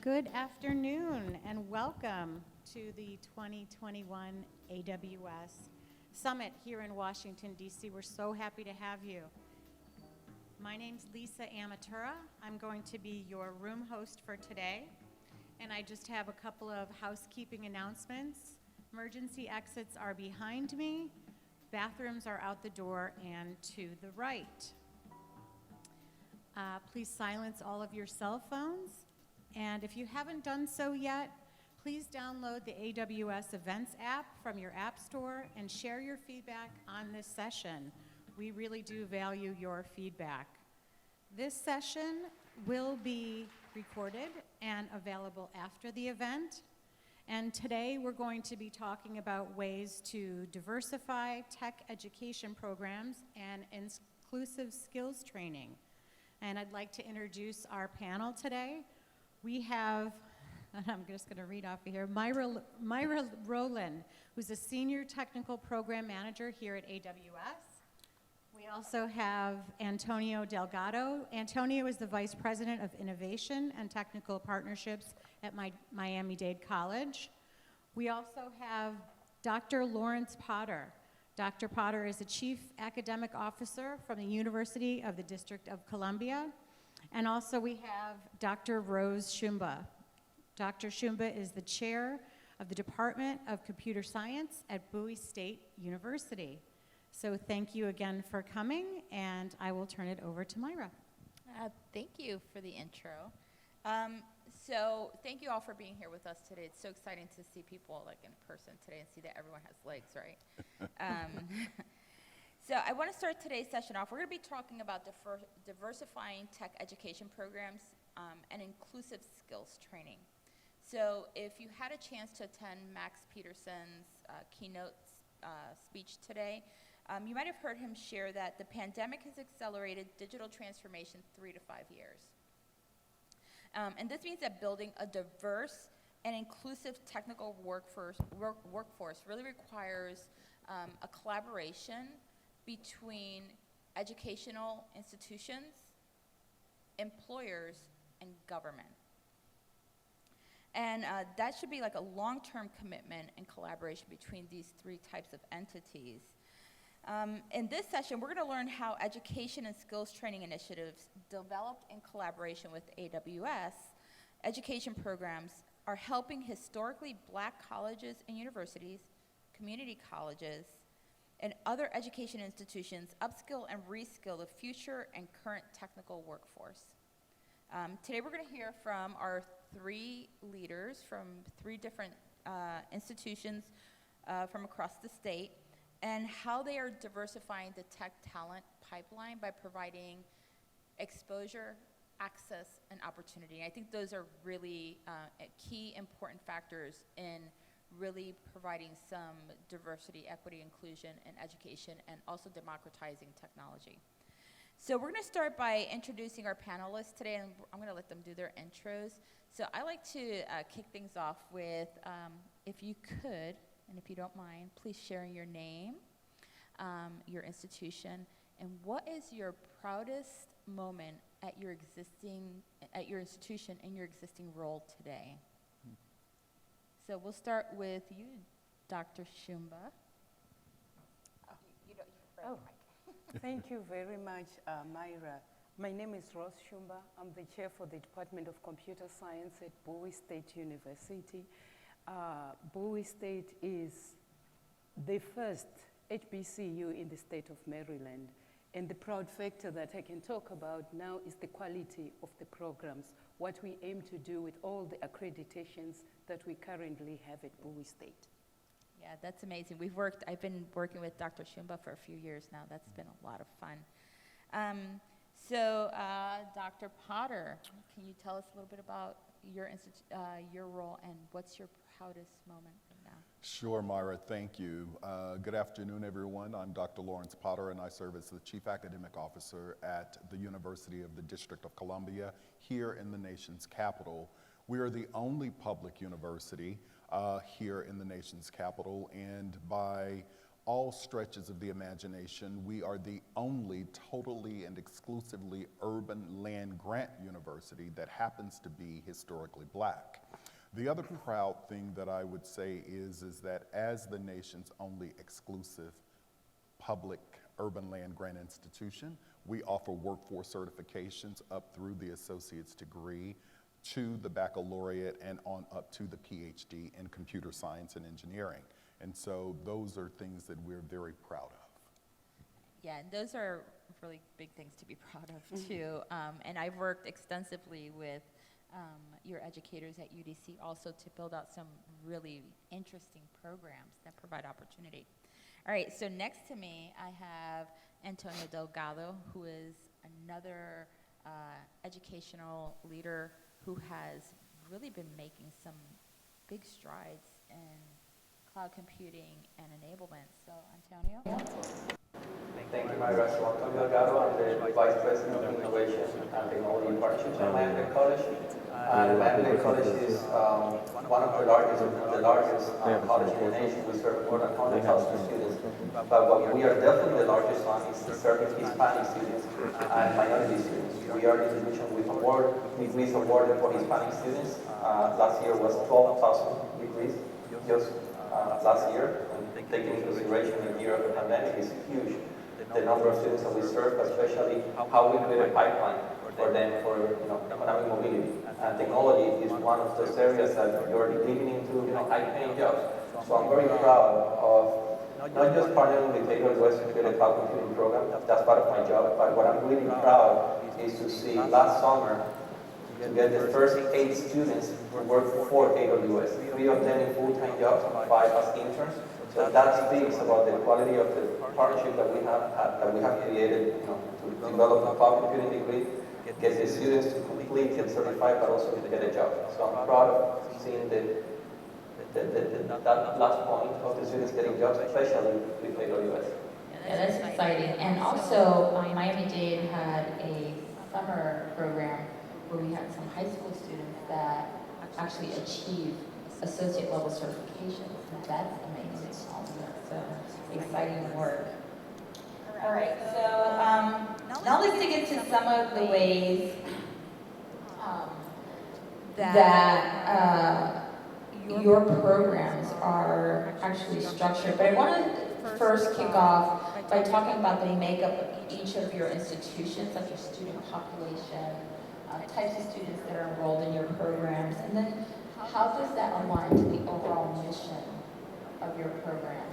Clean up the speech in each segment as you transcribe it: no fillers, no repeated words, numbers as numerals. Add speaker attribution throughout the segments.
Speaker 1: Good afternoon and welcome to the 2021 AWS Summit here in Washington, DC. We're so happy to have you. My name's Lisa Amatura. I'm going to be your room host for today. And I just have a couple of housekeeping announcements. Emergency exits are behind me. Bathrooms are out the door and to the right. Please silence all of your cell phones. And if you haven't done so yet, please download the AWS Events app from your app store and share your feedback on this session. We really do value your feedback. This session will be recorded and available after the event. And today we're going to be talking about ways to diversify tech education programs and inclusive skills training. And I'd like to introduce our panel today. We have, and I'm just going to read off of here, Myra Rowland, who's a Senior Technical Program Manager here at AWS. We also have Antonio Delgado. Antonio is the Vice President of Innovation and Technical Partnerships at Miami Dade College. We also have Dr. Lawrence Potter. Dr. Potter is the Chief Academic Officer from the University of the District of Columbia. And also we have Dr. Rose Shumba. Dr. Shumba is the Chair of the Department of Computer Science at Bowie State University. So thank you again for coming, and I will turn it over to Myra.
Speaker 2: Thank you for the intro. So thank you all for being here with us today. It's so exciting to see people like in person today and see that everyone has legs, right? So I want to start today's session off. We're going to be talking about diversifying tech education programs and inclusive skills training. So if you had a chance to attend Max Peterson's keynote speech today, you might have heard him share that the pandemic has accelerated digital transformation 3 to 5 years. And this means that building a diverse and inclusive technical workforce really requires a collaboration between educational institutions, employers, and government. And that should be like a long-term commitment and collaboration between these three types of entities. In this session, we're going to learn how education and skills training initiatives developed in collaboration with AWS education programs are helping historically Black colleges and universities, community colleges, and other education institutions upskill and reskill the future and current technical workforce. Today we're going to hear from our three leaders from three different institutions from across the state and how they are diversifying the tech talent pipeline by providing exposure, access, and opportunity. I think those are really key important factors in really providing some diversity, equity, inclusion in education and also democratizing technology. So we're going to start by introducing our panelists today, and I'm going to let them do their intros. So I like to kick things off with, if you could, and if you don't mind, please sharing your name, your institution, and what is your proudest moment at your institution in your existing role today? So we'll start with you, Dr. Shumba.
Speaker 3: Thank you very much, Myra. My name is Rose Shumba. I'm the chair for the Department of Computer Science at Bowie State University. Bowie State is the first HBCU in the state of Maryland. And the proud factor that I can talk about now is the quality of the programs, what we aim to do with all the accreditations that we currently have at Bowie State.
Speaker 2: Yeah, that's amazing. I've been working with Dr. Shumba for a few years now. That's been a lot of fun. So Dr. Potter, can you tell us a little bit about your role and what's your proudest moment right now?
Speaker 4: Sure, Myra, thank you. Good afternoon, everyone. I'm Dr. Lawrence Potter, and I serve as the Chief Academic Officer at the University of the District of Columbia here in the nation's capital. We are the only public university here in the nation's capital, and by all stretches of the imagination, we are the only totally and exclusively urban land grant university that happens to be historically black. The other proud thing that I would say is that as the nation's only exclusive public urban land grant institution, we offer workforce certifications up through the associate's degree to the baccalaureate and on up to the PhD in computer science and engineering. And so those are things that we're very proud of.
Speaker 2: Yeah, and those are really big things to be proud of too. And I've worked extensively with your educators at UDC also to build out some really interesting programs that provide opportunity. All right, so next to me I have Antonio Delgado, who is another educational leader who has really been making some big strides in cloud computing and enablement. So, Antonio?
Speaker 5: Thank you, Myra. So, Antonio Delgado, I'm the Vice President of Innovation and Technology Partnerships at Miami Dade College. Miami Dade College is one of the largest college in the nation. We serve more than 100,000 students. But what we are definitely the largest one is serving Hispanic students and minority students. We are the institution with degrees awarded for Hispanic students. Last year was 12,000 degrees. Just last year, and taking into consideration the year of the pandemic, is huge. The number of students that we serve, especially how we create a pipeline for them for economic mobility. And technology is one of those areas that you're digging into high-paying jobs. So I'm very proud of not just partnering with AWS to create a cloud computing program. That's part of my job. But what I'm really proud is to see last summer to get the first 8 students to work for AWS. 3 of them in full-time jobs and 5 as interns. So that speaks about the quality of the partnership that we have created to develop a cloud computing degree, get the students to complete and certify, but also to get a job. So I'm proud of seeing that last point of the students getting jobs, especially with AWS.
Speaker 2: Yeah, that's exciting. And also, MiamiDade had a summer program where we had some high school students that actually achieved associate level certifications. That's amazing also. So exciting work. All right, so now let's dig into some of the ways that your programs are actually structured. But I want to first kick off by talking about the makeup of each of your institutions, like your student population, types of students that are enrolled in your programs, and then how does that align to the overall mission of your programs?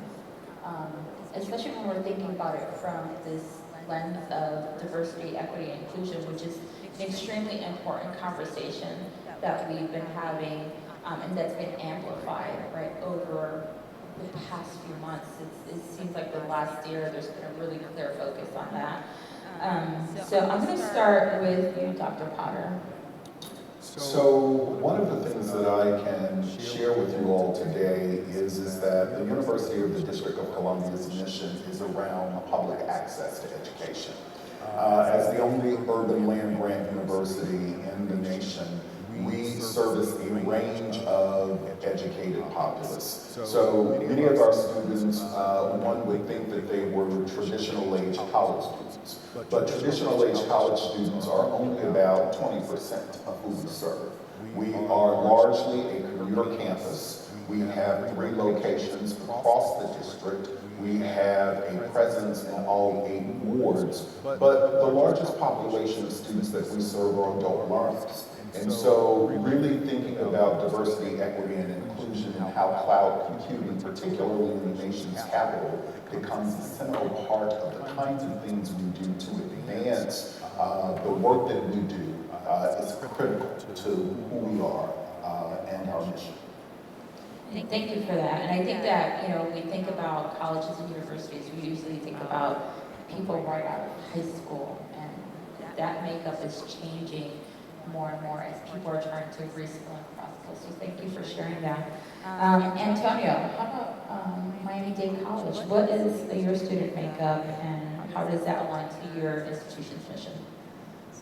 Speaker 2: Especially when we're thinking about it from this lens of diversity, equity, and inclusion, which is an extremely important conversation that we've been having, and that's been amplified, right, over the past few months. It seems like the last year there's been a really clear focus on that. So I'm going to start with you, Dr. Potter.
Speaker 4: So one of the things that I can share with you all today is that the University of the District of Columbia's mission is around public access to education. As the only urban land grant university in the nation, we service a range of educated populace. So many of our students, one would think that they were traditional age college students, but traditional age college students are only about 20% of who we serve. We are largely a commuter campus. We have 3 locations across the district. We have a presence in all 8 wards, but the largest population of students that we serve are adult learners. And so really thinking about diversity, equity, and inclusion and how cloud computing, particularly in the nation's capital, becomes a central part of the kinds of things we do to advance the work that we do is critical to who we are and our mission.
Speaker 2: Thank you for that. And I think that, when we think about colleges and universities, we usually think about people right out of high school, and that makeup is changing more and more as people are trying to reskill and cross-skill. So thank you for sharing that. Antonio, how about Miami-Dade College? What is your student makeup, and how does that align to your institution's mission?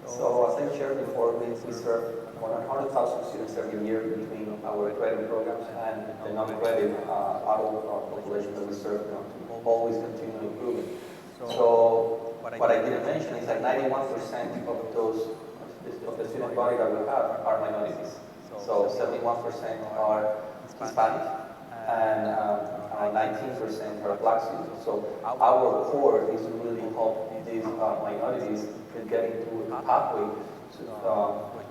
Speaker 5: So as I shared before, we serve more than 100,000 students every year between our accredited programs and the non-accredited adult population that we serve, to always continue improving. So what I didn't mention is that 91% of the student body that we have are minorities. So 71% are Hispanic and around 19% are Black students. So our core is to really help these minorities to get into a pathway to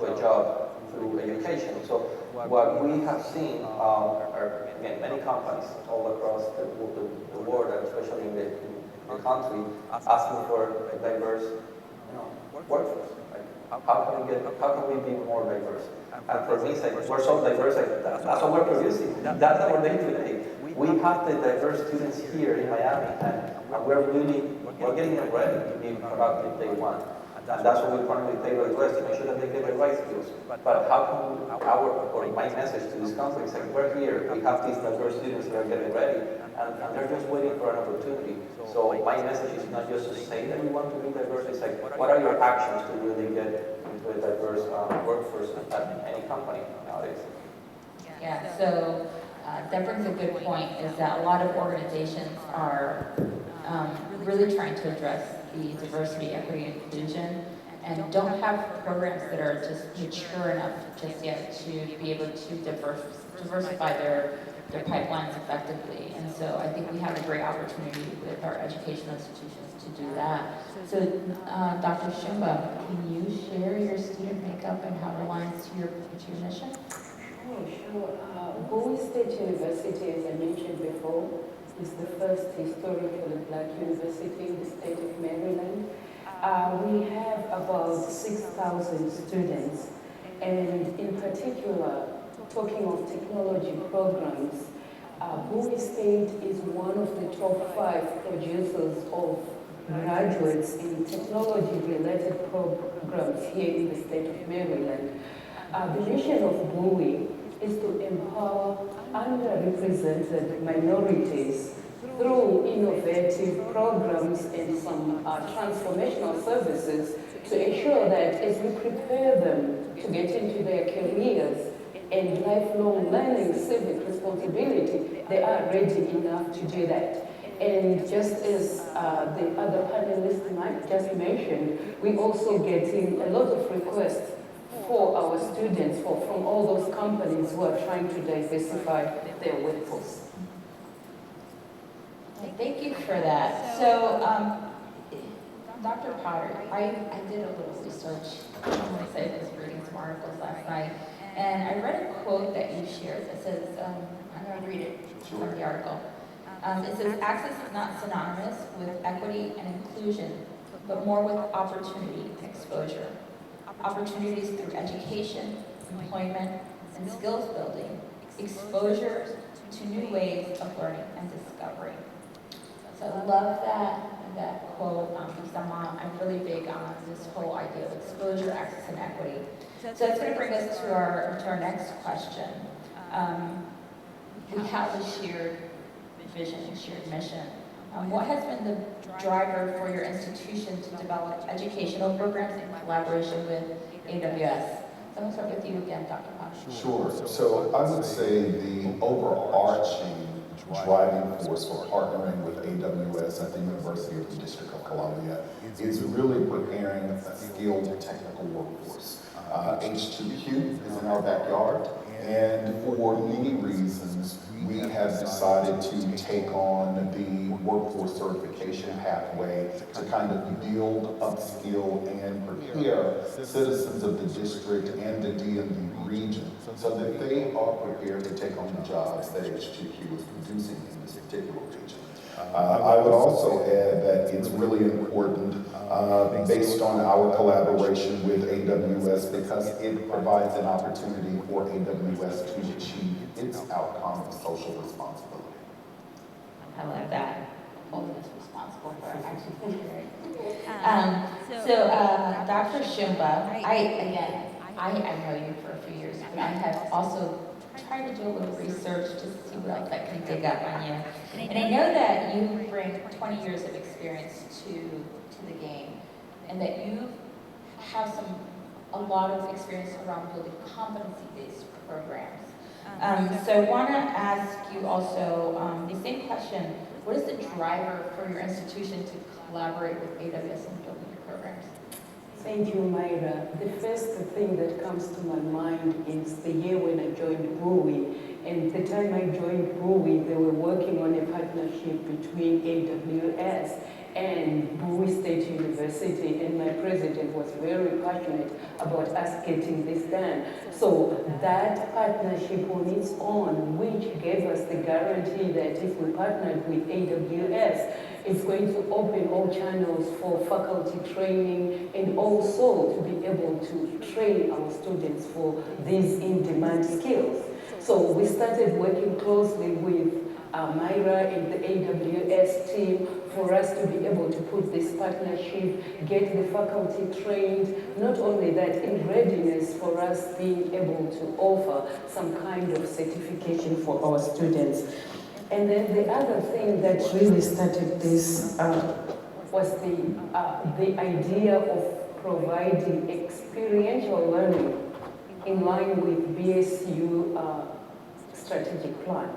Speaker 5: a job through education. So what we have seen are, again, many companies all across the world, and especially in the country, asking for a diverse workforce. Like, how can we be more diverse? And for me, it's like, we're so diverse, like, that's what we're producing. That's our day-to-day. We have the diverse students here in Miami, and we're getting them ready to be productive day one. And that's what we primarily tailor the West, to make sure that they get the right skills. But how can my message to these companies, like, we're here, we have these diverse students that are getting ready, and they're just waiting for an opportunity. So my message is not just to say that we want to be diverse, it's like, what are your actions to really get into a diverse workforce at any company nowadays?
Speaker 2: Yeah, so that brings a good point, is that a lot of organizations are really trying to address the diversity, equity, and inclusion, and don't have programs that are just mature enough just yet to be able to diversify their pipelines effectively. And so I think we have a great opportunity with our educational institutions to do that. So Dr. Shumba, can you share your student makeup and how it aligns to your mission?
Speaker 3: Sure. Bowie State University, as I mentioned before, is the first historically Black university in the state of Maryland. We have about 6,000 students, and in particular, talking of technology programs, Bowie State is one of the top 5 producers of graduates in technology-related programs here in the state of Maryland. The mission of Bowie is to empower underrepresented minorities through innovative programs and some transformational services to ensure that as we prepare them to get into their careers and lifelong learning, civic responsibility, they are ready enough to do that. And just as the other panelists just mentioned, we also getting a lot of requests for our students from all those companies who are trying to diversify their workforce.
Speaker 2: Thank you for that. So, Dr. Potter, I did a little research. I was reading some articles last night, and I read a quote that you shared that says, I'm going to read it from the article. It says, access is not synonymous with equity and inclusion, but more with opportunity and exposure. Opportunities through education, employment, and skills building, exposure to new ways of learning and discovery. So I love that quote because I'm really big on this whole idea of exposure, access, and equity. So that's going to bring us to our next question. We have a shared vision, a shared mission. What has been the driver for your institution to develop educational programs in collaboration with AWS? So I'm going to start with you again, Dr. Potter.
Speaker 4: Sure. So I would say the overarching driving force for partnering with AWS at the University of the District of Columbia is really preparing a skilled technical workforce. H2Q is in our backyard, and for many reasons, we have decided to take on the workforce certification pathway to kind of build, upskill, and prepare citizens of the district and the DMV region so that they are prepared to take on the jobs that H2Q is producing in this particular region. I would also add that it's really important based on our collaboration with AWS because it provides an opportunity for AWS to achieve its outcome of social responsibility.
Speaker 2: I love that. Holding us responsible for our actions. Dr. Shumba, I know you for a few years, but I have also tried to do a little research to see what else I can dig up on you. And I know that you bring 20 years of experience to the game, and that you have a lot of experience around building competency-based programs. So I want to ask you also the same question. What is the driver for your institution to collaborate with AWS in building your programs?
Speaker 3: Thank you, Myra. The first thing that comes to my mind is the year when I joined Bowie. And the time I joined Bowie, they were working on a partnership between AWS and Bowie State University, and my president was very passionate about us getting this done. So that partnership on its own, which gave us the guarantee that if we partnered with AWS, it's going to open all channels for faculty training and also to be able to train our students for these in-demand skills. So we started working closely with Myra and the AWS team for us to be able to put this partnership, get the faculty trained, not only that, in readiness for us being able to offer some kind of certification for our students. And then the other thing that really started this was the idea of providing experiential learning in line with BSU strategic plan.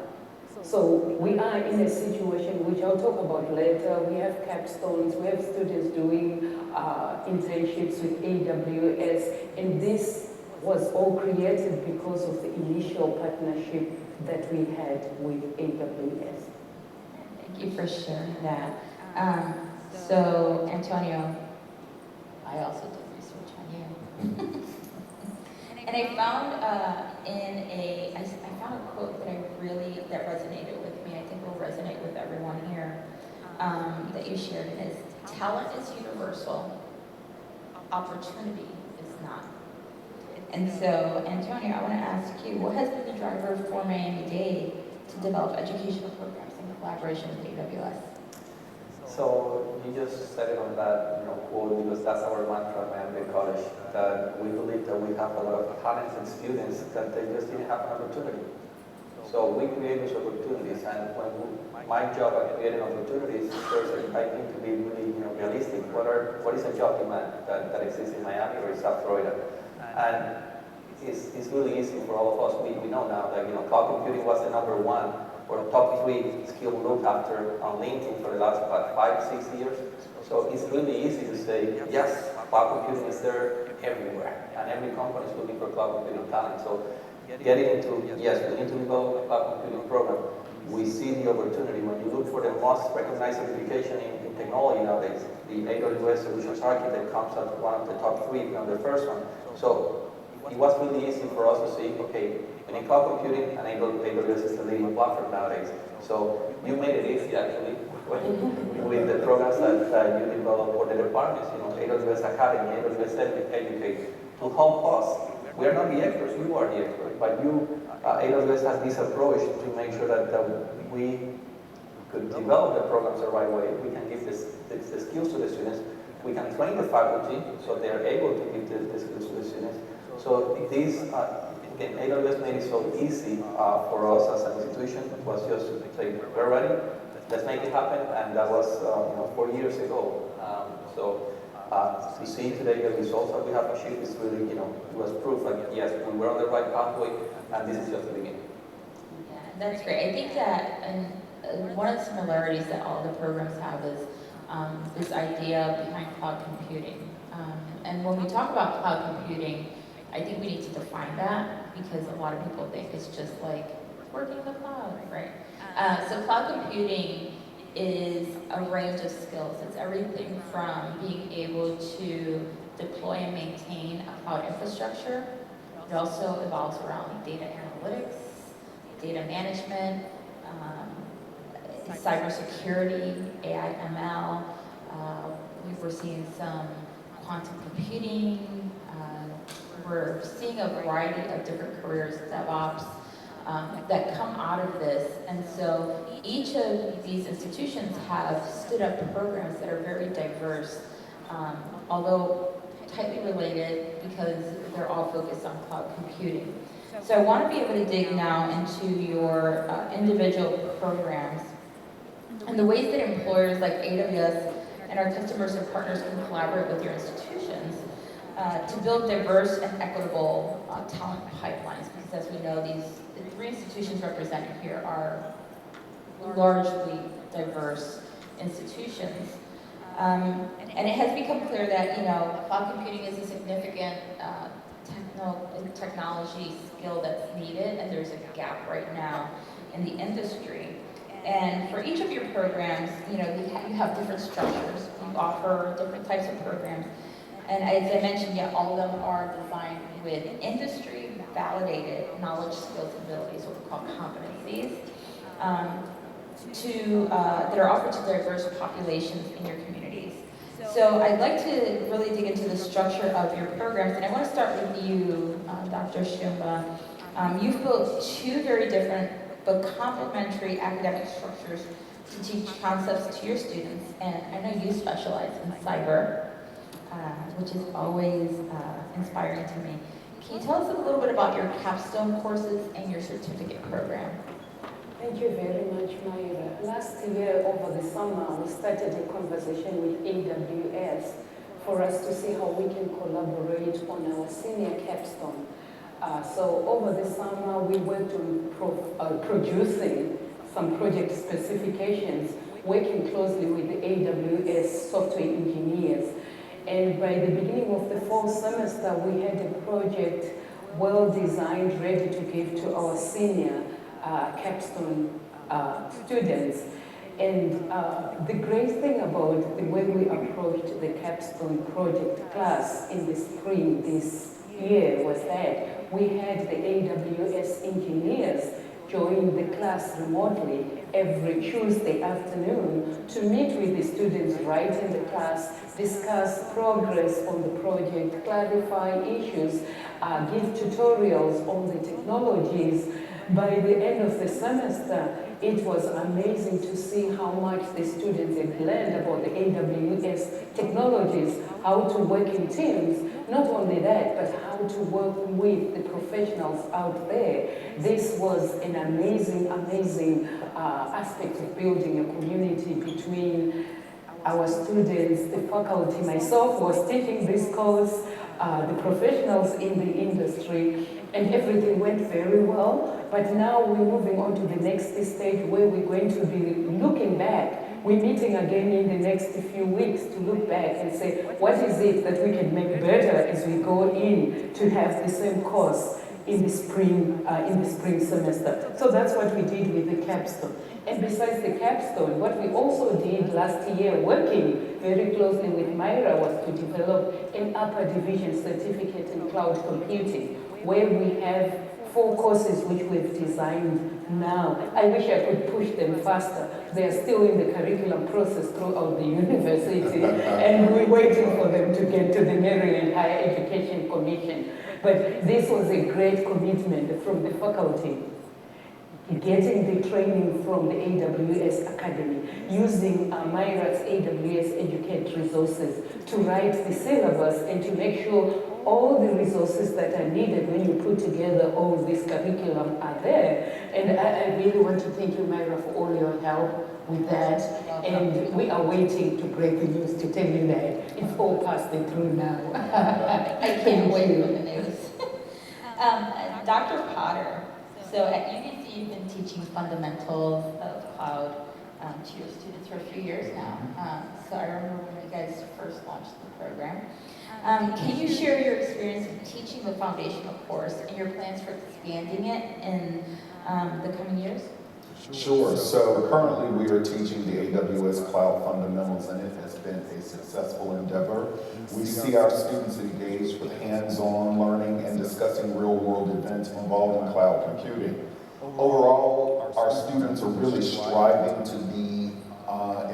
Speaker 3: So we are in a situation which I'll talk about later. We have capstones, we have students doing internships with AWS, and this was all created because of the initial partnership that we had with AWS.
Speaker 2: Thank you for sharing that. So, Antonio, I also did research on you. And I found I found a quote that resonated with me. I think will resonate with everyone here, that you shared. And it's, talent is universal, opportunity is not. And so, Antonio, I want to ask you, what has been the driver for Miami-Dade to develop educational programs in collaboration with AWS?
Speaker 5: So you just said it on that quote, because that's our mantra at Miami Dade College, that we believe that we have a lot of talented students that they just didn't have an opportunity. So we create those opportunities, and my job at creating opportunities, first I need to be really realistic. What is a job demand that exists in Miami or in South Florida? And it's really easy for all of us. We know now that cloud computing was the #1 or top 3 skill looked after on LinkedIn for the last 5-6 years. So it's really easy to say, yes, cloud computing is there everywhere, and every company is looking for cloud computing talent. So getting into, yes, we need to develop a cloud computing program. We see the opportunity when you look for the most recognized certification in technology nowadays. The AWS Solutions Architect comes as one of the top 3, not the first one. So it was really easy for us to see, okay, we need cloud computing, and AWS is the leading platform nowadays. So you made it easy, actually, with the programs that you develop for the departments, AWS Academy, AWS Educate, to help us. We are not the experts, you are the expert, but AWS has this approach to make sure that we could develop the programs the right way. We can give the skills to the students. We can train the faculty so they are able to give the skills to the students. So this, again, AWS made it so easy for us as an institution. It was just to say, we're ready, let's make it happen, and that was 4 years ago. To see today the results that we have achieved is really, it was proof that yes, we were on the right pathway, and this is just the beginning.
Speaker 2: Yeah, that's great. I think that one of the similarities that all the programs have is this idea behind cloud computing. And when we talk about cloud computing, I think we need to define that, because a lot of people think it's just like working in the cloud, right? So cloud computing is a range of skills. It's everything from being able to deploy and maintain a cloud infrastructure. It also evolves around data analytics, data management, cybersecurity, AI, ML. We're seeing some quantum computing. We're seeing a variety of different careers, DevOps, that come out of this. And so each of these institutions have stood up programs that are very diverse, although tightly related, because they're all focused on cloud computing. So I want to be able to dig now into your individual programs and the ways that employers like AWS and our customers and partners can collaborate with your institutions. to build diverse and equitable talent pipelines, because as we know, the three institutions represented here are largely diverse institutions. And it has become clear that, cloud computing is a significant technology skill that's needed, and there's a gap right now in the industry. And for each of your programs, you have different structures. You offer different types of programs. And as I mentioned, all of them are designed with industry-validated knowledge, skills, and abilities, what we call competencies, that are offered to diverse populations in your communities. So I'd like to really dig into the structure of your programs, and I want to start with you, Dr. Shumba. You've built two very different but complementary academic structures to teach concepts to your students, and I know you specialize in cyber, which is always inspiring to me. Can you tell us a little bit about your capstone courses and your certificate program?
Speaker 3: Thank you very much, Myra. Last year, over the summer, we started a conversation with AWS for us to see how we can collaborate on our senior capstone. So over the summer, we worked on producing some project specifications, working closely with the AWS software engineers. And by the beginning of the fall semester, we had a project well designed, ready to give to our senior capstone students. And the great thing about the way we approached the capstone project class in the spring this year was that we had the AWS engineers join the class remotely every Tuesday afternoon to meet with the students right in the class, discuss progress on the project, clarify issues, give tutorials on the technologies. By the end of the semester, it was amazing to see how much the students had learned about the AWS technologies, how to work in teams. Not only that, but how to work with the professionals out there. This was an amazing aspect of building a community between our students, the faculty. Myself was teaching this course, the professionals in the industry, and everything went very well. But now we're moving on to the next stage where we're going to be looking back. We're meeting again in the next few weeks to look back and say, what is it that we can make better as we go in to have the same course in the spring semester. So that's what we did with the capstone. And besides the capstone, what we also did last year, working very closely with Myra, was to develop an upper division certificate in cloud computing, where we have 4 courses which we've designed now. I wish I could push them faster. They're still in the curriculum process throughout the university, and we're waiting for them to get to the Maryland Higher Education Commission. But this was a great commitment from the faculty, getting the training from the AWS Academy, using Myra's AWS Educate resources to write the syllabus and to make sure all the resources that are needed when you put together all this curriculum are there. And I really want to thank you, Myra, for all your help with that. And we are waiting to break the news to tell you that it's all passed through now.
Speaker 2: I can't wait for the news. Dr. Potter, so at UNC you've been teaching fundamentals of cloud to your students for a few years now. So I remember when you guys first launched the program. Can you share your experience in teaching the foundational course and your plans for expanding it in the coming years?
Speaker 4: Sure. So currently we are teaching the AWS Cloud Fundamentals, and it has been a successful endeavor. We see our students engaged with hands-on learning and discussing real-world events involving cloud computing. Overall, our students are really striving to be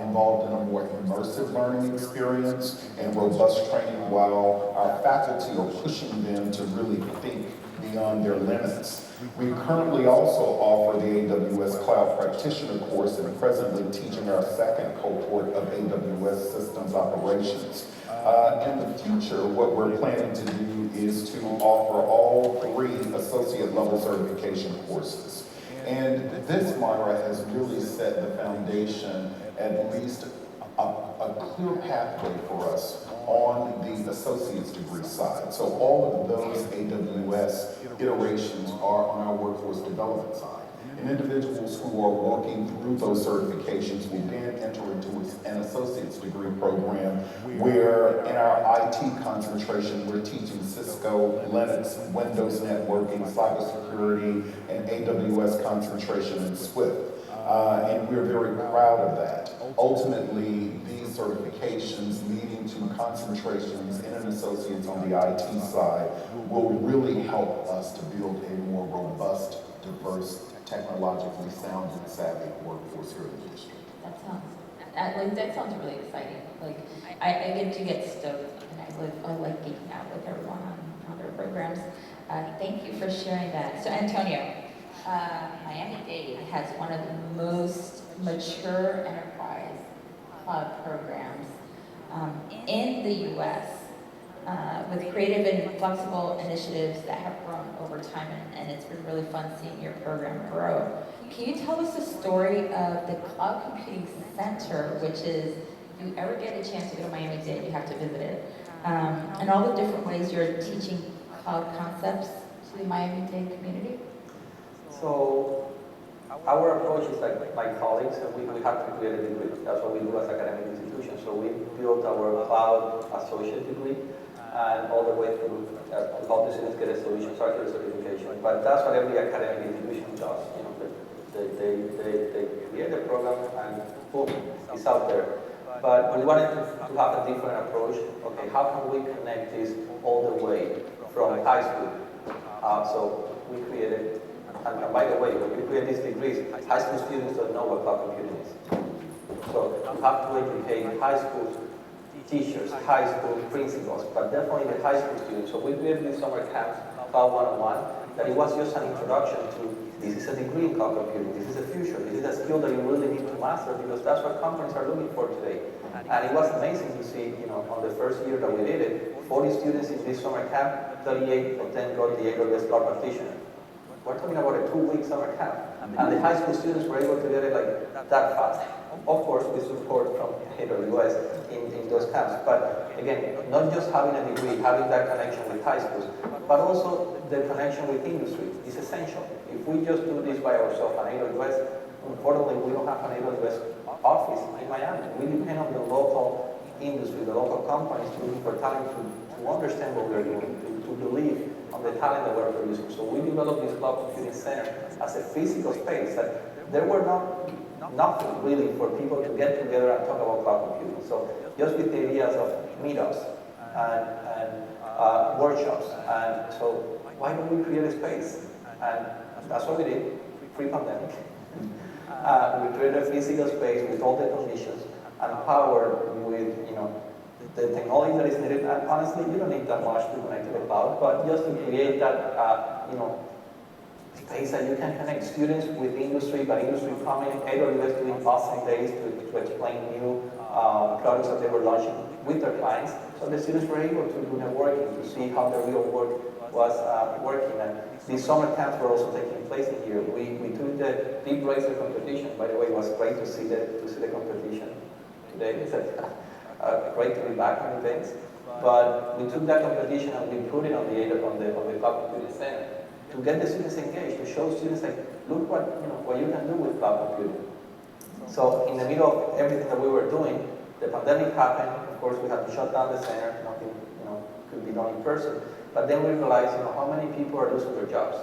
Speaker 4: involved in a more immersive learning experience and robust training, while our faculty are pushing them to really think beyond their limits. We currently also offer the AWS Cloud Practitioner course and presently teaching our second cohort of AWS Systems Operations. In the future, what we're planning to do is to offer all 3 associate level certification courses. And this, Myra, has really set the foundation, at least a clear pathway for us on the associate's degree side. So all of those AWS iterations are on our workforce development side. And individuals who are working through those certifications will then enter into an associate's degree program where in our IT concentration, we're teaching Cisco, Linux, Windows networking, cybersecurity, and AWS concentration in Swift. And we're very proud of that. Ultimately, these certifications leading to concentrations in an associate's on the IT side will really help us to build a more robust, diverse, technologically sound and savvy workforce here in the district.
Speaker 6: That sounds really exciting. Like, I get stoked, and I like geeking out with everyone on their programs. Thank you for sharing that. So, Antonio, Miami-Dade has one of the most mature enterprise cloud programs in the U.S. With creative and flexible initiatives that have grown over time, and it's been really fun seeing your program grow. Can you tell us the story of the Cloud Computing Center, which is, if you ever get a chance to go to Miami-Dade, you have to visit it, and all the different ways you're teaching cloud concepts to the Miami-Dade community?
Speaker 5: So our approach is like my colleagues, and we have to create a degree. That's what we do as academic institutions. So we built our cloud associate degree, and all the way through to help the students get a solution architect certification. But that's what every academic institution does. You know, they create a program and boom, it's out there. But we wanted to have a different approach. Okay, how can we connect this all the way from high school? So we created, and by the way, when you create these degrees, high school students don't know what cloud computing is. So you have to educate high school teachers, high school principals, but definitely the high school students. So we created this summer camp, Cloud 101, that it was just an introduction to this is a degree in cloud computing, this is a future, this is a skill that you really need to master because that's what companies are looking for today. And it was amazing to see, you know, on the first year that we did it, 40 students in this summer camp, 38 of them got the AWS Cloud Practitioner. We're talking about a 2-week summer camp. And the high school students were able to get it like that fast. Of course, with support from AWS in those camps. But again, not just having a degree, having that connection with high schools, but also the connection with industry is essential. If we just do this by ourselves on AWS, unfortunately, we don't have an AWS office in Miami. We depend on the local industry, the local companies to look for talent to understand what we're doing, to believe on the talent that we're producing. So we developed this Cloud Computing Center as a physical space that there were nothing really for people to get together and talk about cloud computing. So just with the ideas of meetups and workshops. And so why don't we create a space? And that's what we did pre-pandemic. We created a physical space with all the conditions and powered with, you know, the technology that is needed. And honestly, you don't need that much to connect to the cloud, but just to create that, you know, space that you can connect students with industry, but industry coming, AWS doing awesome days to explain new products that they were launching with their clients. So the students were able to do networking, to see how the real work was working. And these summer camps were also taking place in here. We took the Deep Racer competition. By the way, it was great to see the competition today. It's great to be back on events. But we took that competition and we put it on the Cloud Computing Center to get the students engaged, to show students like, look what you can do with cloud computing. So in the middle of everything that we were doing, the pandemic happened. Of course, we had to shut down the center. Nothing, could be done in person. But then we realized, how many people are losing their jobs.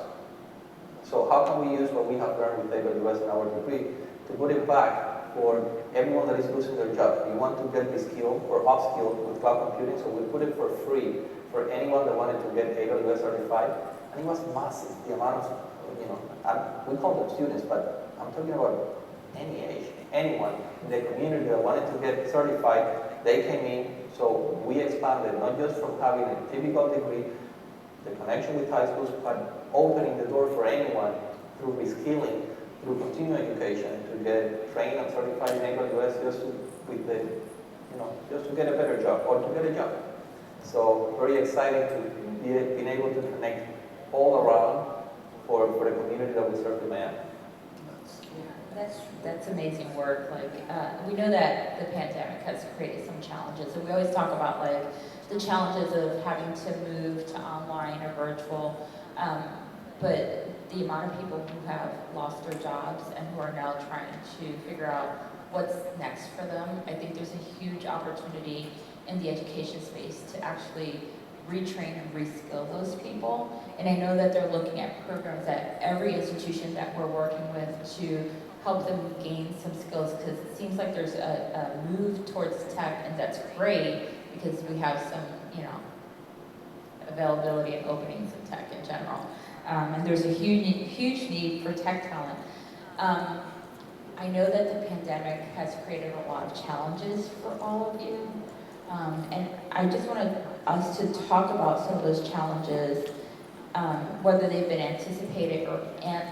Speaker 5: So how can we use what we have learned with AWS in our degree to put it back for everyone that is losing their job? We want to get the skill or upskill with cloud computing, so we put it for free for anyone that wanted to get AWS certified. And it was massive, the amount of, we call them students, but I'm talking about any age, anyone in the community that wanted to get certified, they came in. So we expanded, not just from having a typical degree, the connection with high schools, but opening the door for anyone through reskilling, through continuing education, to get trained and certified in AWS just to get a better job or to get a job. So very exciting to be able to connect all around for the community that we serve in Miami.
Speaker 6: That's amazing work. Like, we know that the pandemic has created some challenges, and we always talk about like the challenges of having to move to online or virtual. But the amount of people who have lost their jobs and who are now trying to figure out what's next for them, I think there's a huge opportunity in the education space to actually retrain and reskill those people. And I know that they're looking at programs at every institution that we're working with to help them gain some skills, because it seems like there's a move towards tech, and that's great because we have some, availability and openings in tech in general. And there's a huge need for tech talent. I know that the pandemic has created a lot of challenges for all of you. And I just wanted us to talk about some of those challenges, whether they've been anticipated or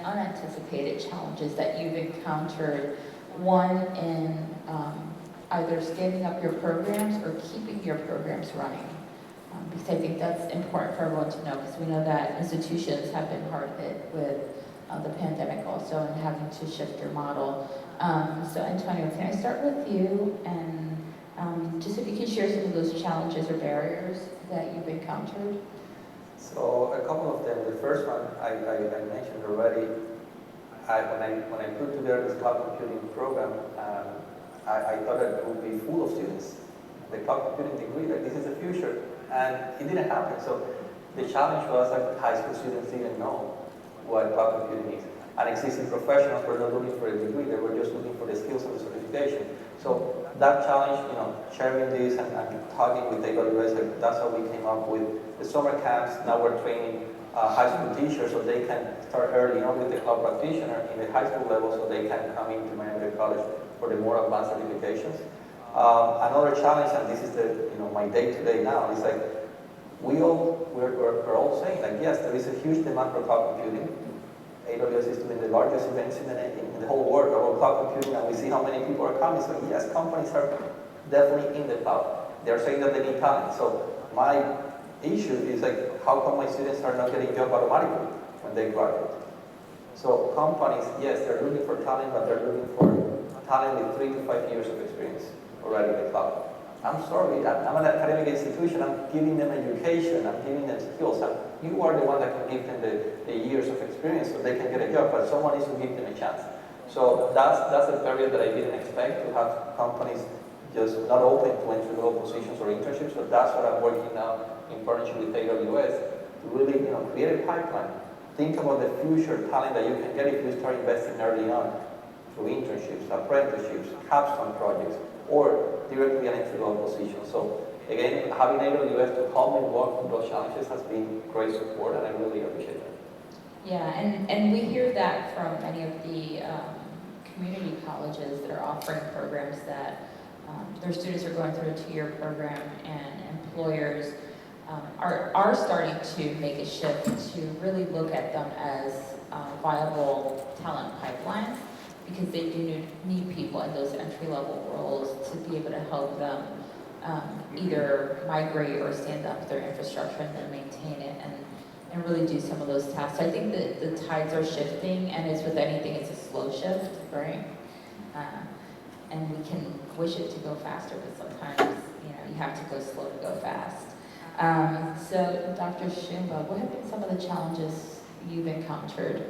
Speaker 6: unanticipated challenges that you've encountered. One in either standing up your programs or keeping your programs running. Because I think that's important for everyone to know, because we know that institutions have been hard hit with the pandemic also, and having to shift your model. So Antonio, can I start with you, and just if you can share some of those challenges or barriers that you've encountered?
Speaker 5: So a couple of them. The first one I mentioned already. When I put together this cloud computing program, I thought that it would be full of students. The cloud computing degree, like this is the future, and it didn't happen. So the challenge was that high school students didn't know what cloud computing is. And existing professionals were not looking for a degree; they were just looking for the skills and the certification. So that challenge, sharing this and talking with AWS, that's how we came up with the summer camps. Now we're training high school teachers so they can start early on with the cloud practitioner in the high school level, so they can come into Miami Dade College for the more advanced certifications. Another challenge, and this is my day-to-day now, is like we're all saying like, yes, there is a huge demand for cloud computing. AWS is doing the largest events in the whole world about cloud computing, and we see how many people are coming. So yes, companies are definitely in the cloud. They're saying that they need talent. So my issue is like, how come my students are not getting jobs automatically when they graduate? So companies, yes, they're looking for talent, but they're looking for talent with 3 to 5 years of experience already in the cloud. I'm sorry, I'm an academic institution, I'm giving them education, I'm giving them skills, and you are the one that can give them the years of experience so they can get a job, but someone needs to give them a chance. So that's a period that I didn't expect, to have companies just not open to entry-level positions or internships. So that's what I'm working now in partnership with AWS to really create a pipeline. Think about the future talent that you can get if you start investing early on through internships, apprenticeships, capstone projects, or directly an entry-level position. So again, having AWS to help me work through those challenges has been great support, and I really appreciate that.
Speaker 6: Yeah, and we hear that from many of the community colleges that are offering programs that their students are going through a 2-year program, and employers are starting to make a shift to really look at them as viable talent pipelines, because they do need people in those entry-level roles to be able to help them either migrate or stand up their infrastructure and then maintain it and really do some of those tasks. I think that the tides are shifting, and as with anything, it's a slow shift, right? And we can wish it to go faster, but sometimes you have to go slow to go fast. So Dr. Shumba, what have been some of the challenges you've encountered?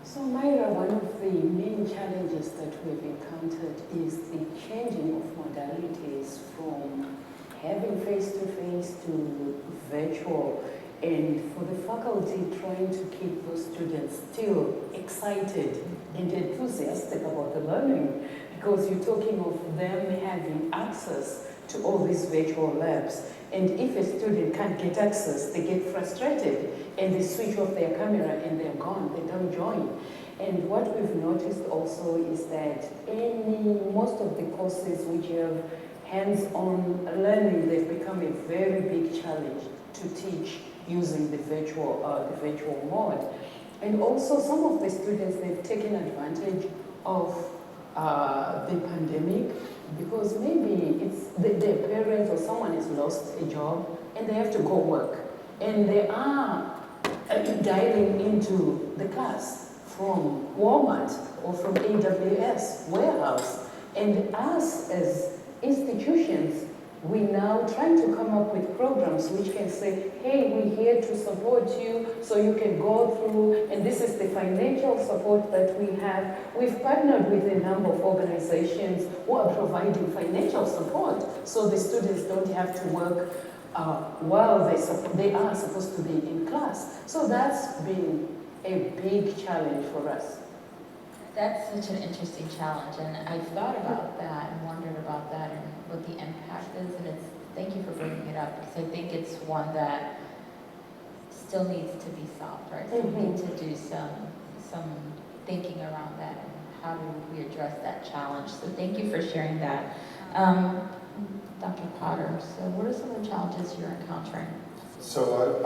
Speaker 3: So Myra, one of the main challenges that we've encountered is the changing of modalities from having face-to-face to virtual, and for the faculty trying to keep those students still excited and enthusiastic about the learning, because you're talking of them having access to all these virtual labs. And if a student can't get access, they get frustrated and they switch off their camera and they're gone, they don't join. And what we've noticed also is that most of the courses which have hands-on learning, they've become a very big challenge to teach using the virtual mode. And also some of the students, they've taken advantage of the pandemic, because maybe it's their parents or someone has lost a job and they have to go work, and they are dialing into the class from Walmart or from AWS warehouse. And us as institutions, we now trying to come up with programs which can say, hey, we're here to support you so you can go through, and this is the financial support that we have. We've partnered with a number of organizations who are providing financial support so the students don't have to work while they are supposed to be in class. So that's been a big challenge for us.
Speaker 6: That's such an interesting challenge, and I've thought about that and wondered about that and what the impact is, and thank you for bringing it up, because I think it's one that still needs to be solved, right? So we need to do some thinking around that, and how do we address that challenge? So thank you for sharing that. Dr. Potter, so what are some of the challenges you're encountering?
Speaker 4: So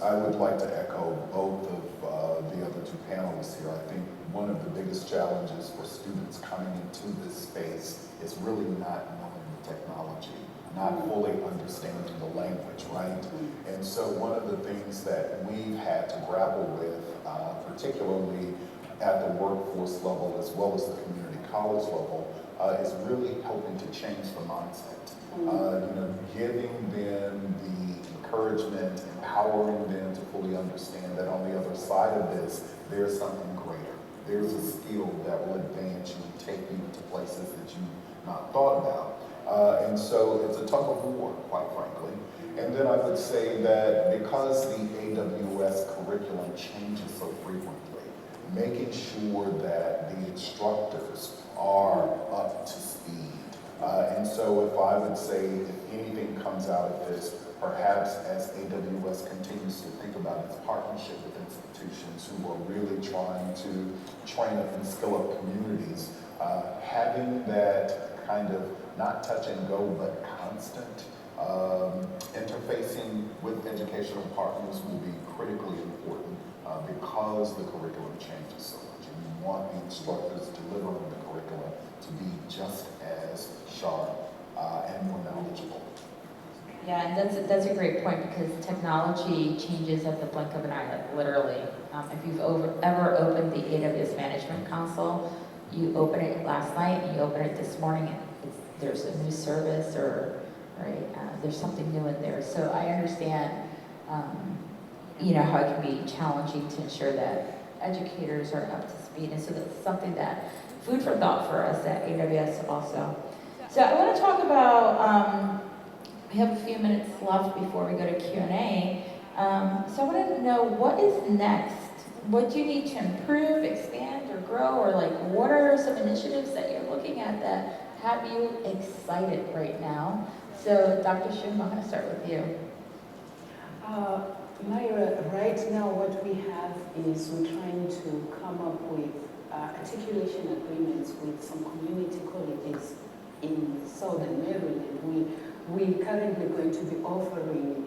Speaker 4: I would like to echo both of the other two panelists here. I think one of the biggest challenges for students coming into this space is really not knowing the technology, not fully understanding the language, right? And so one of the things that we've had to grapple with, particularly at the workforce level as well as the community college level, is really helping to change the mindset. Giving them the encouragement, empowering them to fully understand that on the other side of this, there's something greater. There's a skill that will advance you and take you to places that you've not thought about. And so it's a tug of war, quite frankly. And then I would say that because the AWS curriculum changes so frequently, making sure that the instructors are up to speed. And so if I would say, if anything comes out of this, perhaps as AWS continues to think about its partnership with institutions who are really trying to train up and skill up communities, having that kind of not touch and go but constant interfacing with educational partners will be critically important because the curriculum changes so much. And you want the instructors delivering the curriculum to be just as sharp and more knowledgeable.
Speaker 6: Yeah, and that's a great point, because technology changes at the blink of an eye, like literally. If you've ever opened the AWS Management Console, you open it last night, and you open it this morning, and there's a new service, or right, there's something new in there. So I understand, how it can be challenging to ensure that educators are up to speed, and so that's something that food for thought for us at AWS also. So I want to talk about. We have a few minutes left before we go to Q&A. So I want to know, what is next? What do you need to improve, expand, or grow? Or what are some initiatives that you're looking at that have you excited right now? So Dr. Shum, I'm going to start with you.
Speaker 3: Myra, right now what we have is we're trying to come up with articulation agreements with some community colleges in Southern Maryland. We currently going to be offering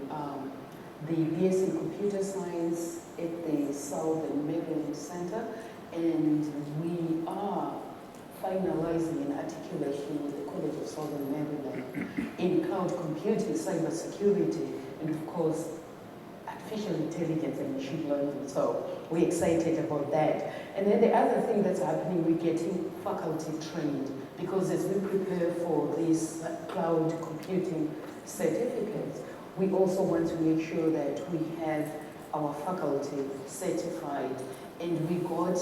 Speaker 3: the BS in Computer Science at the Southern Maryland Center, and we are finalizing an articulation with the College of Southern Maryland in cloud computing, cybersecurity, and of course, artificial intelligence and machine learning. So we're excited about that. And then the other thing that's happening, we're getting faculty trained, because as we prepare for these cloud computing certificates, we also want to make sure that we have our faculty certified, and we got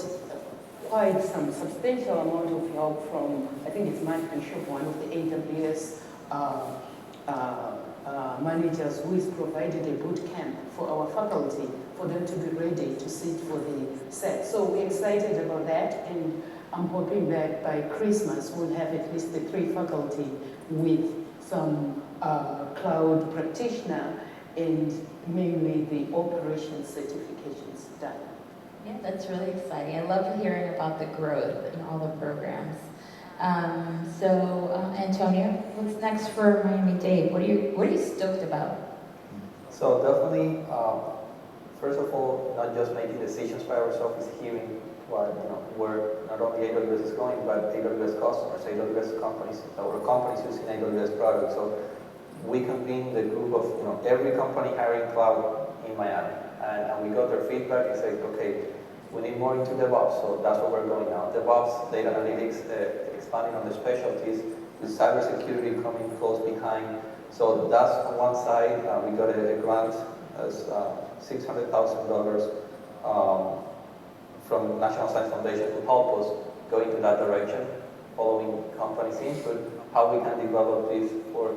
Speaker 3: quite some substantial amount of help from, I think it's Mike Bishop, one of the AWS managers, who has provided a boot camp for our faculty for them to be ready to sit for the set. So we're excited about that, and I'm hoping that by Christmas we'll have at least the 3 faculty with some cloud practitioner and mainly the operations certifications done.
Speaker 6: Yeah, that's really exciting. I love hearing about the growth in all the programs. Antonio, what's next for Miami-Dade? What are you stoked about?
Speaker 5: So definitely, first of all, not just making decisions by ourselves, is hearing what, where not only AWS is going, but AWS customers, AWS companies, or companies using AWS products. So we convened the group of, every company hiring cloud in Miami, and we got their feedback and said, okay, We need more into DevOps, so that's what we're going now. DevOps, data analytics, expanding on the specialties, with cybersecurity coming close behind. So that's on one side. We got a grant as $600,000 from National Science Foundation to help us go into that direction, following companies' input, how we can develop this for,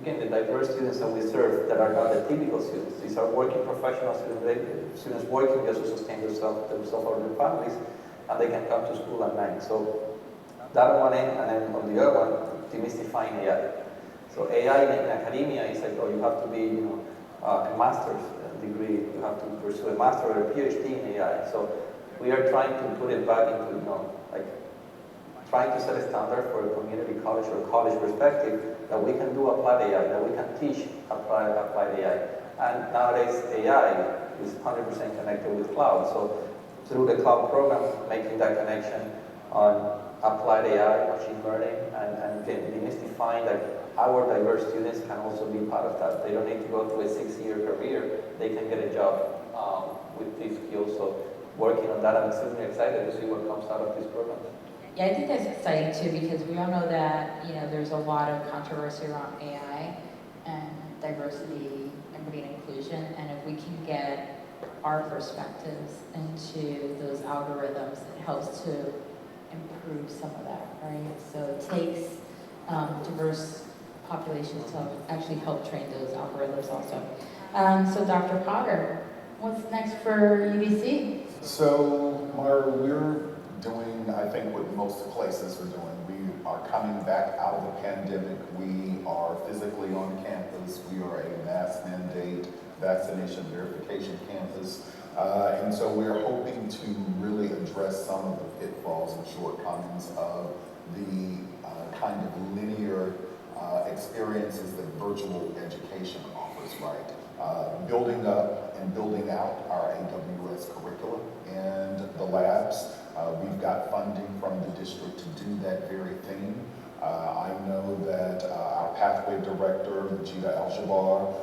Speaker 5: again, the diverse students that we serve that are not the typical students. These are working professional students working just to sustain themselves or their families, and they can come to school at night. So that on one end, and then on the other one, demystifying AI. So AI in academia is like, oh, you have to be, a master's degree, you have to pursue a master or a PhD in AI. So we are trying to put it back into, like trying to set a standard for a community college or college perspective that we can do applied AI, that we can teach applied AI. And nowadays AI is 100% connected with cloud. So through the cloud program, making that connection on applied AI, machine learning, and again, demystifying that our diverse students can also be part of that. They don't need to go through a 6-year career. They can get a job with these skills. So working on that, I'm extremely excited to see what comes out of this program.
Speaker 6: Yeah, I think that's exciting too, because we all know that, there's a lot of controversy around AI and diversity, equity, and inclusion. And if we can get our perspectives into those algorithms, it helps to improve some of that, right? So it takes diverse populations to actually help train those algorithms also. So Dr. Potter, what's next for UDC?
Speaker 4: So, Myra, we're doing, I think, what most places are doing. We are coming back out of the pandemic. We are physically on campus. We are a mass mandate vaccination verification campus. And so we're hoping to really address some of the pitfalls and shortcomings of the kind of linear experiences that virtual education offers, right? Building up and building out our AWS curriculum and the labs. We've got funding from the district to do that very thing. I know that our pathway director, Majida Al-Jabbar,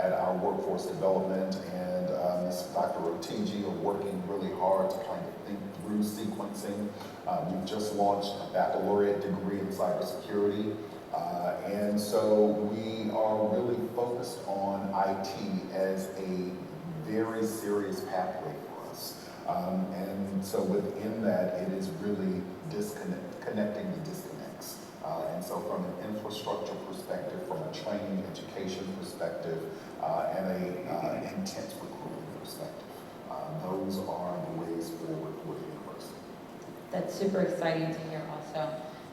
Speaker 4: at our workforce development, and Ms. Dr. Otiji are working really hard to kind of think through sequencing. We've just launched a baccalaureate degree in cybersecurity. And so we are really focused on IT as a very serious pathway for us. And so within that, it is really connecting the disconnects. And so from an infrastructure perspective, from a training education perspective, and an intense recruiting perspective, those are the ways forward for the university.
Speaker 6: That's super exciting to hear also.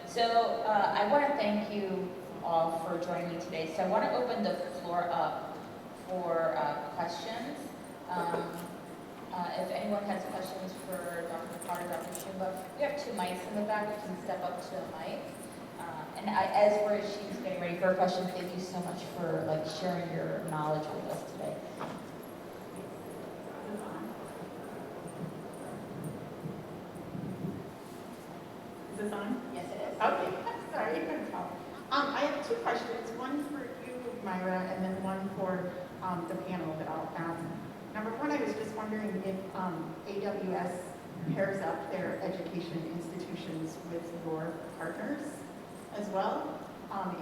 Speaker 6: So I want to thank you all for joining me today. So I want to open the floor up for questions. If anyone has questions for Dr. Potter, Dr. Shumba, we have 2 mics in the back. You can step up to the mic. As she's getting ready for a question, thank you so much for sharing your knowledge with us today.
Speaker 7: Is this on?
Speaker 6: Yes, it is.
Speaker 7: Okay, sorry. I have 2 questions, one for you, Myra, and then one for the panel that I'll ask. Number 1, I was just wondering if AWS pairs up their education institutions with your partners as well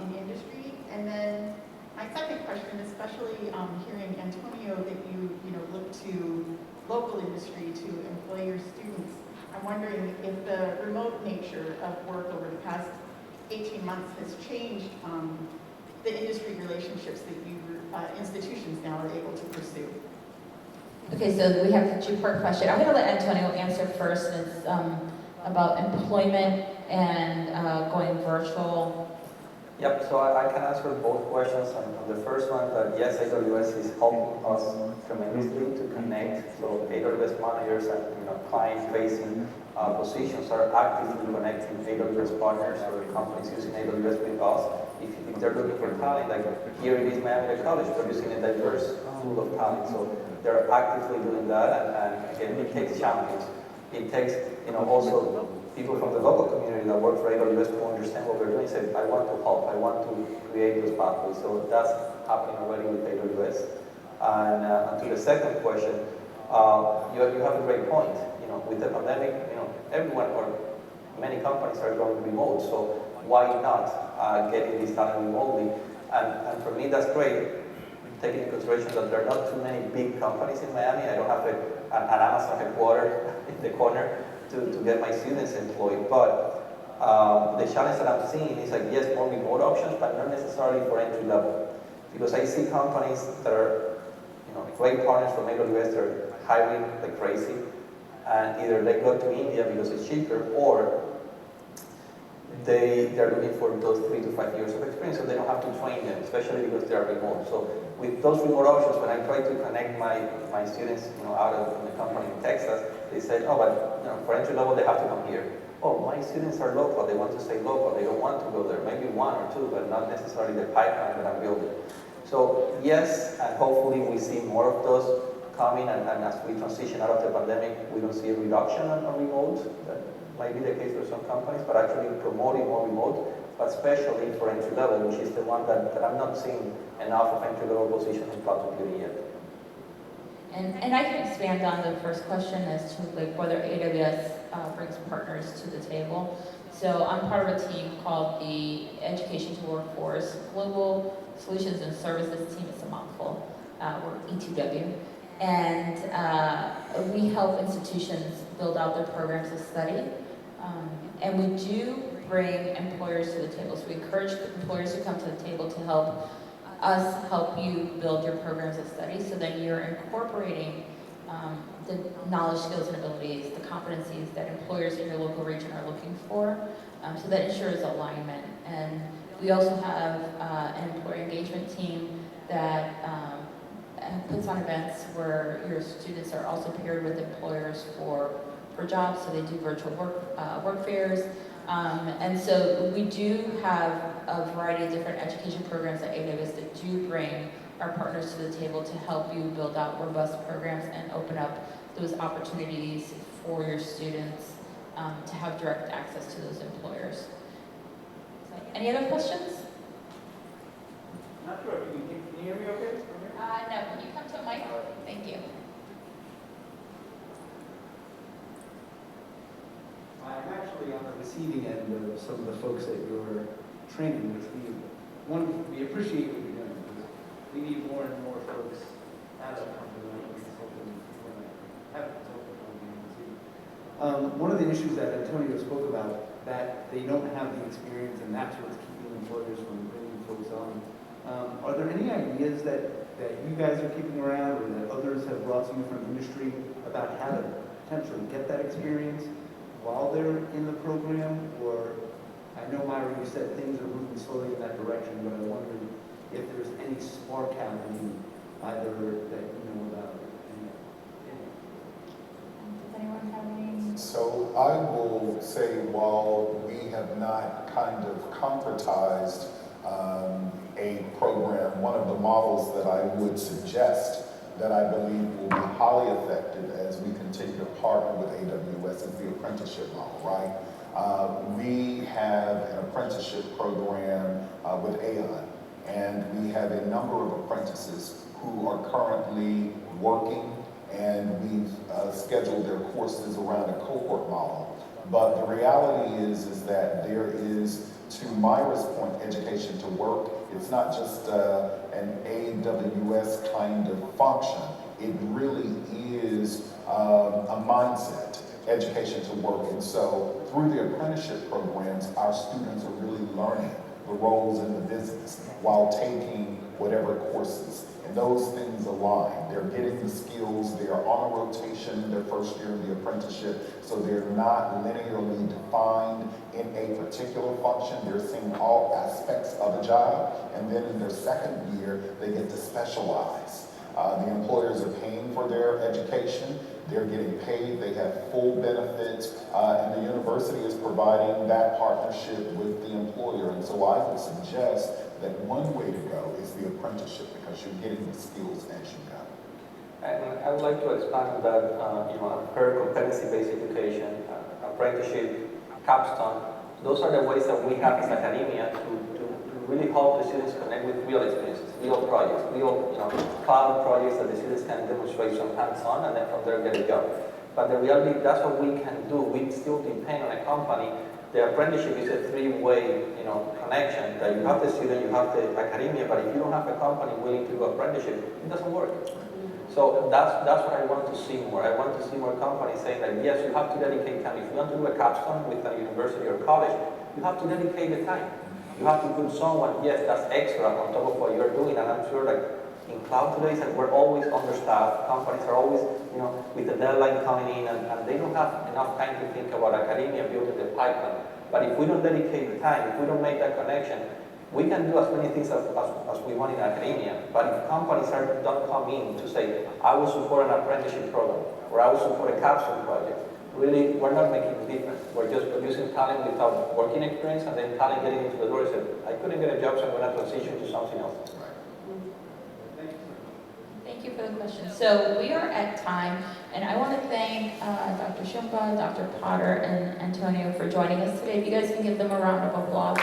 Speaker 7: in industry. And then my second question, especially hearing, Antonio, that you look to local industry to employ your students, I'm wondering if the remote nature of work over the past 18 months has changed the industry relationships that institutions now are able to pursue.
Speaker 6: Okay, so we have a 2-part question. I'm going to let Antonio answer first. It's about employment and going virtual.
Speaker 5: Yep, so I can answer both questions. And on the first one, that yes, AWS is helping us tremendously to connect. So AWS managers and client-facing positions are actively connecting AWS partners or companies using AWS with us. If they're looking for talent, like here it is Miami Dade College producing a diverse pool of talent. So they're actively doing that, and again, it takes champions. It takes also people from the local community that work for AWS to understand what we're doing. Say, I want to help. I want to create those pathways. So that's happening already with AWS. And to the second question, you have a great point. with the pandemic, everyone or many companies are going remote, so why not getting this done remotely? And for me, that's great, taking into consideration that there are not too many big companies in Miami. I don't have an Amazon headquarters in the corner to get my students employed. But the challenge that I'm seeing is like, yes, more remote options, but not necessarily for entry level. Because I see companies that are great partners from AWS, they're hiring like crazy. And either they go to India because it's cheaper, or they're looking for those 3 to 5 years of experience, so they don't have to train them, especially because they are remote. So with those remote options, when I try to connect my students, out of the company in Texas, they said, oh, but for entry level, they have to come here. Oh, my students are local. They want to stay local. They don't want to go there. Maybe 1 or 2, but not necessarily the pipeline that I'm building. So yes, and hopefully we see more of those coming, and as we transition out of the pandemic, we don't see a reduction on remote. That might be the case for some companies, but actually promoting more remote, but especially for entry level, which is the one that I'm not seeing enough of entry level positions in cloud computing yet.
Speaker 6: And I can expand on the first question as to like whether AWS brings partners to the table. So I'm part of a team called the Education to Workforce Global Solutions and Services Team. It's a mouthful. We're E2W. And we help institutions build out their programs of study. And we do bring employers to the table. So we encourage employers to come to the table to help us help you build your programs of study, so that you're incorporating the knowledge, skills, and abilities, the competencies that employers in your local region are looking for, so that ensures alignment. And we also have an employer engagement team that puts on events where your students are also paired with employers for jobs, so they do virtual work fairs. And so we do have a variety of different education programs at AWS that do bring our partners to the table to help you build out robust programs and open up those opportunities for your students to have direct access to those employers. So, any other questions?
Speaker 8: Not sure. Can you hear me okay?
Speaker 6: No, can you come to a mic? Thank you.
Speaker 8: I'm actually on the receiving end of some of the folks that you're training, which we appreciate what you're doing, because we need more and more folks as a company, like consulting, have a consulting company. One of the issues that Antonio spoke about, that they don't have the experience, and that's what's keeping employers from bringing folks on. Are there any ideas that you guys are keeping around, or that others have brought to you from industry about how to potentially get that experience while they're in the program? Or, I know, Myra, you said things are moving slowly in that direction, but I wonder if there's any spark happening, either that you know about.
Speaker 6: Does anyone have any?
Speaker 4: So I will say, while we have not kind of concretized a program, one of the models that I would suggest that I believe will be highly effective as we continue to partner with AWS is the apprenticeship model, right? We have an apprenticeship program with Aon, and we have a number of apprentices who are currently working, and we've scheduled their courses around a cohort model. But the reality is that there is, to Myra's point, education to work. It's not just an AWS kind of function. It really is a mindset, education to work. And so through the apprenticeship programs, our students are really learning the roles in the business while taking whatever courses. And those things align. They're getting the skills. They are on a rotation in their first year of the apprenticeship. So they're not linearly defined in a particular function. They're seeing all aspects of a job. And then in their second year, they get to specialize. The employers are paying for their education. They're getting paid. They have full benefits. And the university is providing that partnership with the employer. And so I would suggest that one way to go is the apprenticeship, because you're getting the skills as you go.
Speaker 5: And I would like to expand on that. I've heard competency-based education, apprenticeship, capstone. Those are the ways that we have as academia to really help the students connect with real experiences, real projects, real cloud projects that the students can demonstrate some hands-on, and then from there get a job. But the reality, that's what we can do. We still depend on a company. The apprenticeship is a three-way, connection. That you have the student, you have the academia, but if you don't have a company willing to do apprenticeship, it doesn't work. So that's what I want to see more. I want to see more companies saying that yes, you have to dedicate time. If you want to do a capstone with a university or college, you have to dedicate the time. You have to put someone, yes, that's extra on top of what you're doing. And I'm sure like in cloud today, we're always understaffed. Companies are always, with the deadline coming in, and they don't have enough time to think about academia building the pipeline. But if we don't dedicate the time, if we don't make that connection, we can do as many things as we want in academia. But if companies don't come in to say, I will support an apprenticeship program, or I will support a capstone project, really, we're not making a difference. We're just producing talent without working experience, and then talent getting into the door and said, I couldn't get a job, so I'm going to transition to something else.
Speaker 6: Thank you for the question. So we are at time, and I want to thank Dr. Shumba, Dr. Potter, and Antonio for joining us today. If you guys can give them a round of applause.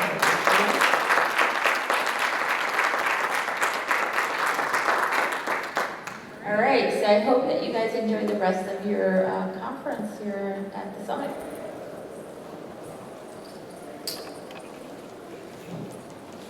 Speaker 6: All right, so I hope that you guys enjoy the rest of your conference here at the summit.